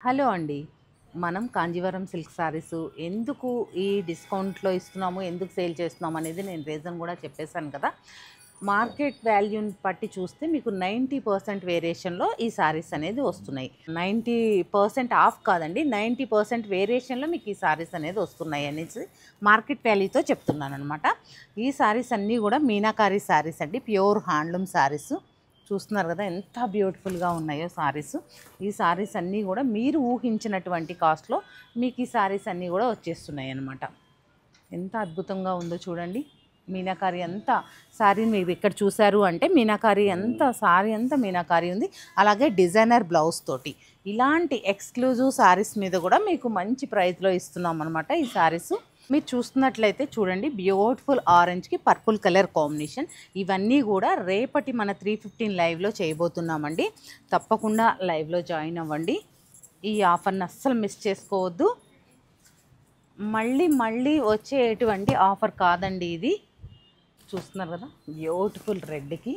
Hello అండి. మనం Kanjeevaram silk saris ఎందుకు ఈ డిస్కౌంట్‌లో ఇస్తున్నాము, ఎందుకు సేల్ చేస్తున్నాము అనేది నేను రీజన్ కూడా చెప్పేసాను కదా! మార్కెట్ వాల్యూని బట్టి చూస్తే మీకు 90% వేరియేషన్‌లో ఈ సారీస్ అనేది వస్తున్నాయి. 90% ఆఫ్ కాదండి. 90% వేరియేషన్‌లో మీకు ఈ సారీస్ అనేది వస్తున్నాయి అనేసి మార్కెట్ వాల్యూతో చెప్తున్నాననమాట. ఈ సారీస్ అన్నీ కూడా మీనాకారి సారీస్ అండి. Pure handloom saris. చూస్తున్నారు కదా ఎంత బ్యూటిఫుల్గా ఉన్నాయో సారీస్. ఈ సారీస్ అన్నీ కూడా మీరు ఊహించినటువంటి కాస్ట్లో మీకు ఈ సారీస్ అన్నీ కూడా వచ్చేస్తున్నాయి అన్నమాట. ఎంత అద్భుతంగా ఉందో చూడండి. మీనాకారి అంతా సారీ మీరు ఇక్కడ చూసారు అంటే మీనాకారి అంతా సారీ అంతా మీనాకారి ఉంది. అలాగే డిజైనర్ బ్లౌజ్ తోటి ఇలాంటి ఎక్స్క్లూజివ్ సారీస్ మీద కూడా మీకు మంచి ప్రైస్లో ఇస్తున్నాం అనమాట ఈ సారీస్. మీరు చూస్తున్నట్లయితే చూడండి, బ్యూటిఫుల్ ఆరెంజ్కి పర్పుల్ కలర్ కాంబినేషన్. ఇవన్నీ కూడా రేపటి మన 315 లైవ్లో చేయబోతున్నామండి. తప్పకుండా లైవ్లో జాయిన్ అవ్వండి. ఈ ఆఫర్ని అస్సలు మిస్ చేసుకోవద్దు. మళ్ళీ వచ్చేటువంటి ఆఫర్ కాదండి ఇది. చూస్తున్నారు కదా బ్యూటిఫుల్ రెడ్కి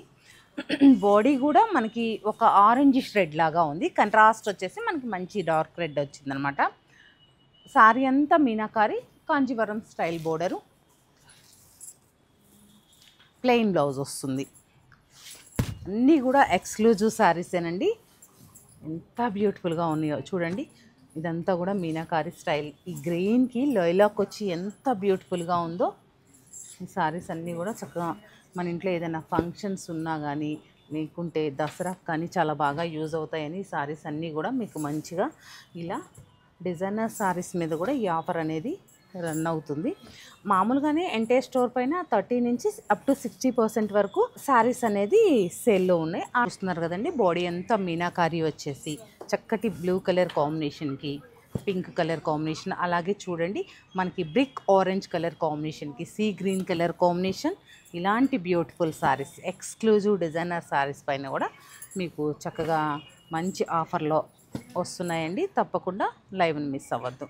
బాడీ కూడా మనకి ఒక ఆరెంజిష్ రెడ్ లాగా ఉంది. కంట్రాస్ట్ వచ్చేసి మనకి మంచి డార్క్ రెడ్ వచ్చిందనమాట. సారీ అంతా meenakari, Kanjeevaram style border, plain blouse వస్తుంది. అన్నీ కూడా ఎక్స్క్లూజివ్ శారీసేనండి. ఎంత బ్యూటిఫుల్గా ఉన్నాయో చూడండి. ఇదంతా కూడా మీనాకారి స్టైల్. ఈ గ్రీన్కి లైలాక్ వచ్చి ఎంత బ్యూటిఫుల్గా ఉందో. ఈ శారీస్ అన్నీ కూడా చక్కగా మన ఇంట్లో ఏదైనా ఫంక్షన్స్ ఉన్నా కానీ లేకుంటే దసరాకు కానీ చాలా బాగా యూజ్ అవుతాయని ఈ శారీస్ అన్నీ కూడా మీకు మంచిగా ఇలా డిజైనర్ శారీస్ మీద కూడా ఈ ఆఫర్ అనేది రన్ అవుతుంది. మామూలుగానే ఎంటైర్ స్టోర్ పైన 30 నుంచి అప్ టు 60% వరకు శారీస్ అనేది సేల్లో ఉన్నాయి. చూస్తున్నారు కదండి, బాడీ అంతా మీనాకారి వచ్చేసి చక్కటి బ్లూ కలర్ కాంబినేషన్కి పింక్ కలర్ కాంబినేషన్, అలాగే చూడండి మనకి బ్రిక్ ఆరెంజ్ కలర్ కాంబినేషన్కి సీ గ్రీన్ కలర్ కాంబినేషన్. ఇలాంటి beautiful saris exclusive designer saris పైన కూడా మీకు చక్కగా మంచి ఆఫర్లో వస్తున్నాయండి. తప్పకుండా లైవ్ని మిస్ అవ్వద్దు.